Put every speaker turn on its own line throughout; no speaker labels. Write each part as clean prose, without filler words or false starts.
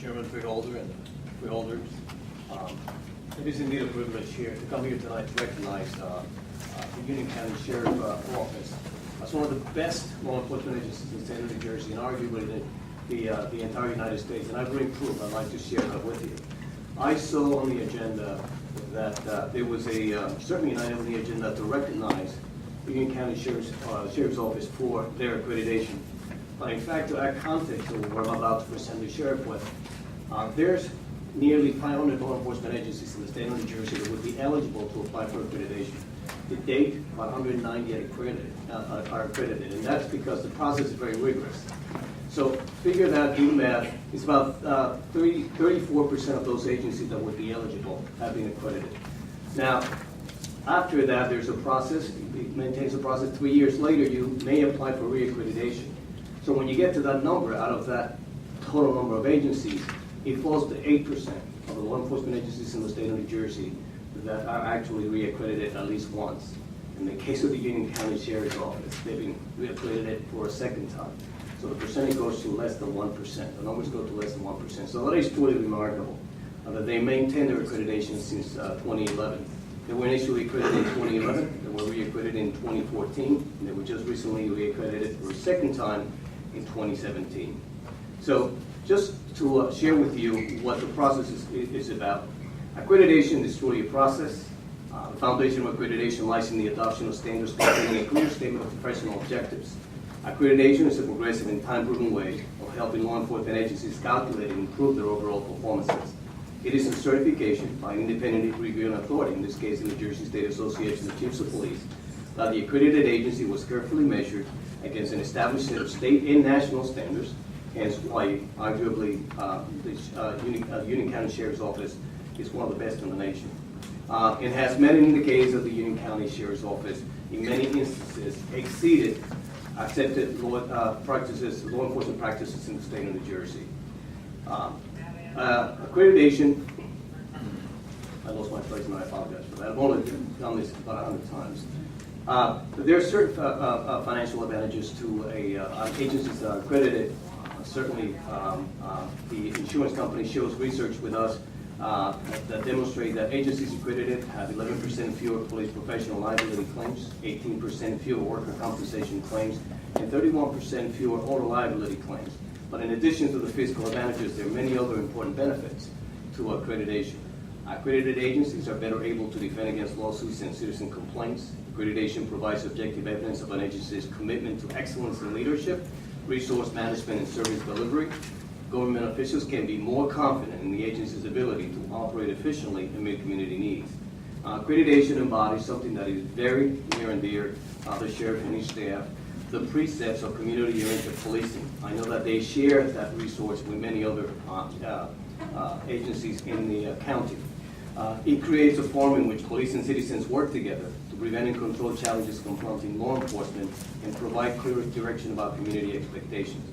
Chairman Freeholder and Freeholders. It is indeed a privilege here to come here tonight to recognize the Union County Sheriff Office as one of the best law enforcement agencies in the state of New Jersey and arguably the entire United States. And I bring proof I'd like to share that with you. I saw on the agenda that there was certainly an item on the agenda to recognize the Union County Sheriff's Office for their accreditation. But in fact, to add context to what I'm about to present the sheriff with, there's nearly 500 law enforcement agencies in the state of New Jersey that would be eligible to apply for accreditation. To date, about 190 are accredited, and that's because the process is very rigorous. So figure that, do math, it's about 34% of those agencies that would be eligible have been accredited. Now, after that, there's a process, it maintains a process. 3 years later, you may apply for reaccreditation. So when you get to that number, out of that total number of agencies, it falls to 8% of the law enforcement agencies in the state of New Jersey that are actually reaccredited at least once. In the case of the Union County Sheriff's Office, they've been reaccredited for a second time. So the percentage goes to less than 1%. The numbers go to less than 1%. So that is truly remarkable that they maintain their accreditation since 2011. They were initially accredited in 2011. They were reaccredited in 2014. And they were just recently reaccredited for a second time in 2017. So just to share with you what the process is about. Accreditation is truly a process. The foundation of accreditation lies in the adoption of standards containing a clear statement of professional objectives. Accreditation is a progressive and time-proven way of helping law enforcement agencies calculate and improve their overall performances. It is a certification by an independent reviewing authority, in this case the New Jersey State Association of Chiefs of Police, that the accredited agency was carefully measured against an established set of state and national standards, hence why arguably the Union County Sheriff's Office is one of the best in the nation. It has met in the case of the Union County Sheriff's Office, in many instances, exceeded accepted law enforcement practices in the state of New Jersey. Accreditation, I lost my place and I apologize for that. I've only done this about 100 times. There are certain financial advantages to agencies that are accredited. Certainly, the insurance company shows research with us that demonstrate that agencies accredited have 11% fewer police professional liability claims, 18% fewer worker compensation claims, and 31% fewer auto liability claims. But in addition to the fiscal advantages, there are many other important benefits to accreditation. Accredited agencies are better able to defend against lawsuits and citizen complaints. Accreditation provides objective evidence of an agency's commitment to excellence in leadership, resource management, and service delivery. Government officials can be more confident in the agency's ability to operate efficiently and meet community needs. Accreditation embodies something that is very near and dear to the sheriff and his staff, the precepts of community-oriented policing. I know that they share that resource with many other agencies in the county. It creates a forum in which police and citizens work together to prevent and control challenges confronting law enforcement and provide clear direction about community expectations.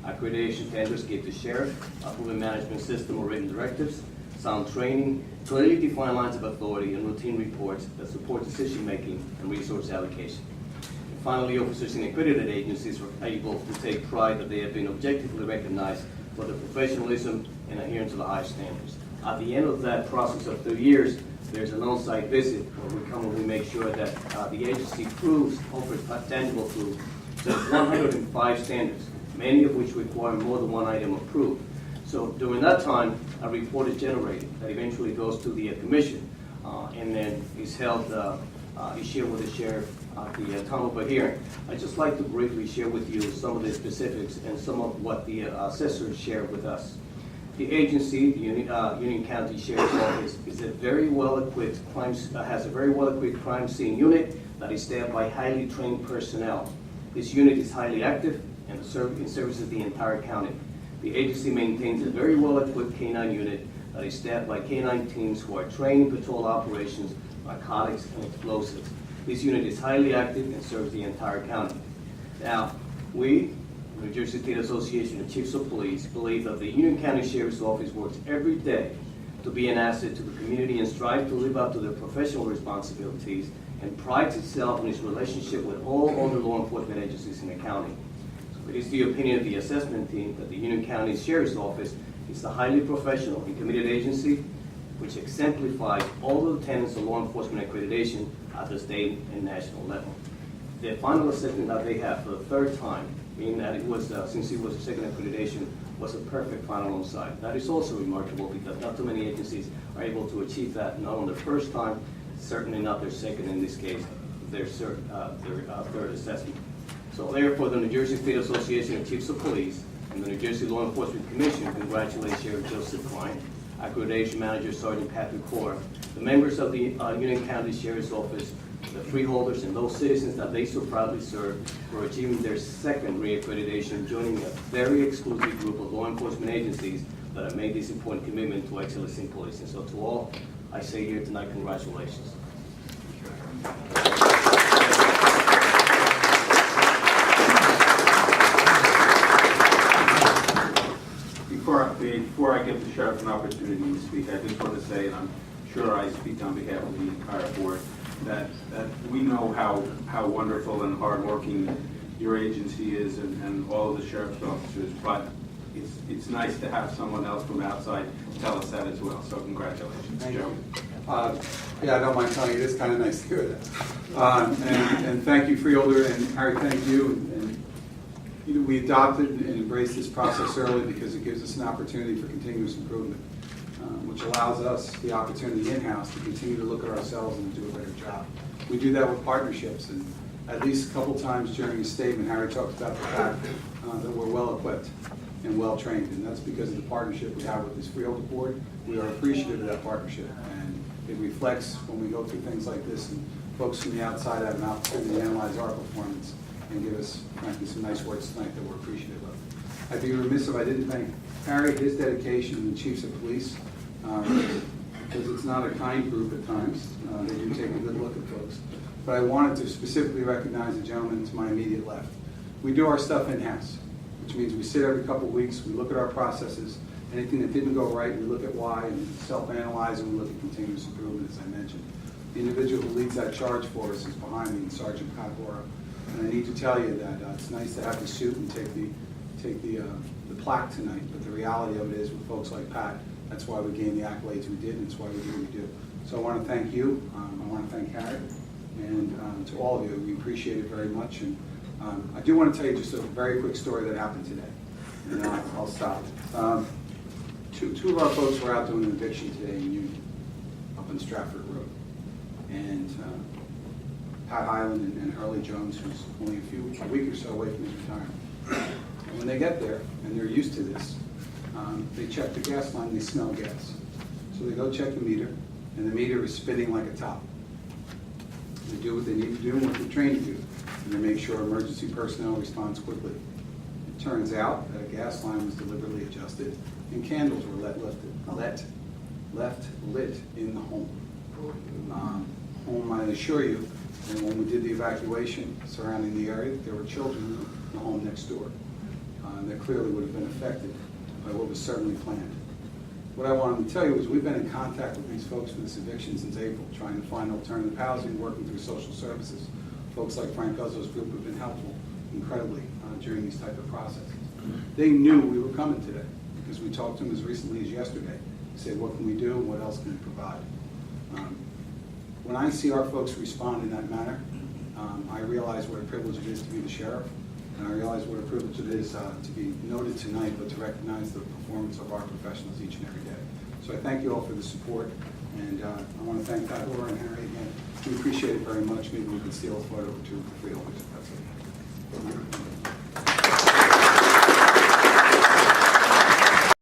Accreditation tenders give the sheriff a proven management system of written directives, sound training, clearly defined lines of authority, and routine reports that support decision-making and resource allocation. And finally, officers in accredited agencies are able to take pride that they have been objectively recognized for their professionalism and adherence to the high standards. At the end of that process of 2 years, there's an on-site visit where we come and we make sure that the agency offers tangible proof. There's 105 standards, many of which require more than one item approved. So during that time, a report is generated that eventually goes to the commission and then is held, is shared with the sheriff at the time of a hearing. I'd just like to briefly share with you some of the specifics and some of what the assessors shared with us. The agency, the Union County Sheriff's Office, is a very well-equipped has a very well-equipped crime scene unit that is staffed by highly trained personnel. This unit is highly active and services the entire county. The agency maintains a very well-equipped K-9 unit that is staffed by K-9 teams who are trained in patrol operations, narcotics, and explosives. This unit is highly active and serves the entire county. Now, we, New Jersey State Association of Chiefs of Police, believe that the Union County Sheriff's Office works every day to be an asset to the community and strive to live up to their professional responsibilities and prides itself in its relationship with all other law enforcement agencies in the county. So it is the opinion of the assessment team that the Union County Sheriff's Office It's a highly professional and committed agency which exemplifies all of the tenets of law enforcement accreditation at the state and national level. The final assessment that they have for the third time, meaning that it was, since it was a second accreditation, was a perfect final on site. That is also remarkable because not too many agencies are able to achieve that, not on their first time, certainly not their second, in this case, their third assessment. So therefore, the New Jersey State Association of Chiefs of Police and the New Jersey Law Enforcement Commission congratulate Sheriff Joseph Cryan, Accreditation Manager Sergeant Patrick Core, the members of the Union County Sheriff's Office, the freeholders, and those citizens that they so proudly serve for achieving their second reaccreditation, joining a very exclusive group of law enforcement agencies that have made this important commitment to excellence in policing. So to all, I say here tonight, congratulations.
Before I give the sheriff an opportunity to speak, I just want to say, and I'm sure I speak on behalf of the entire board, that we know how wonderful and hardworking your agency is and all of the sheriff's officers, but it's nice to have someone else from outside tell us that as well. So congratulations,
Thank
Joe.
you. Yeah, I don't mind telling you, it is kind of nice to hear that. And thank you, Freeholder, and Harry, thank you. And you know, we adopted and embraced this process early because it gives us an opportunity for continuous improvement, which allows us the opportunity in-house to continue to look at ourselves and do a better job. We do that with partnerships, and at least a couple times during his statement, Harry talked about the fact that we're well-equipped and well-trained, and that's because of the partnership we have with this Freeholder Board. We are appreciative of that partnership, and it reflects when we go through things like this, and folks from the outside have an opportunity to analyze our performance and give us, frankly, some nice words tonight that we're appreciative of. I'd be remiss if I didn't thank Harry, his dedication, and the chiefs of police, because it's not a kind group at times. They do take a good look at folks. But I wanted to specifically recognize the gentleman to my immediate left. We do our stuff in-house, which means we sit every couple of weeks, we look at our processes, anything that didn't go right, we look at why and self-analyze, and we look at continuous improvement, as I mentioned. The individual who leads that charge for us is behind me, Sergeant Pacora. And I need to tell you that it's nice to have the suit and take the plaque tonight, but the reality of it is with folks like Pat, that's why we gained the accolades we did, and it's why we do what we do. So I want to thank you, I want to thank Harry, and to all of you, we appreciate it very much. And I do want to tell you just a very quick story that happened today, and I'll stop. Two of our folks were out doing an eviction today in Union, up on Stratford Road. And Pat Hyland and Hurley Jones, who's only a week or so away from his retirement. And when they get there, and they're used to this, they check the gas line, they smell gas. So they go check the meter, and the meter is spinning like a top. They do what they need to do and what they're trained to do, and they make sure emergency personnel responds quickly. It turns out that a gas line was deliberately adjusted, and candles were left lit in the home. Home, I assure you, and when we did the evacuation surrounding the area, there were children in the home next door that clearly would have been affected by what was certainly planned. What I wanted to tell you is we've been in contact with these folks for this eviction since April, trying to find alternative housing, working through social services. Folks like Frank Guzzo's group have been helpful incredibly during these type of processes. They knew we were coming today because we talked to them as recently as yesterday. We said, what can we do and what else can we provide? When I see our folks respond in that manner, I realize what a privilege it is to be the sheriff, and I realize what a privilege it is to be noted tonight, but to recognize the performance of our professionals each and every day. So I thank you all for the support, and I want to thank Laura and Harry again. We appreciate it very much. Maybe we could steal a photo or two for Freeholders if that's okay.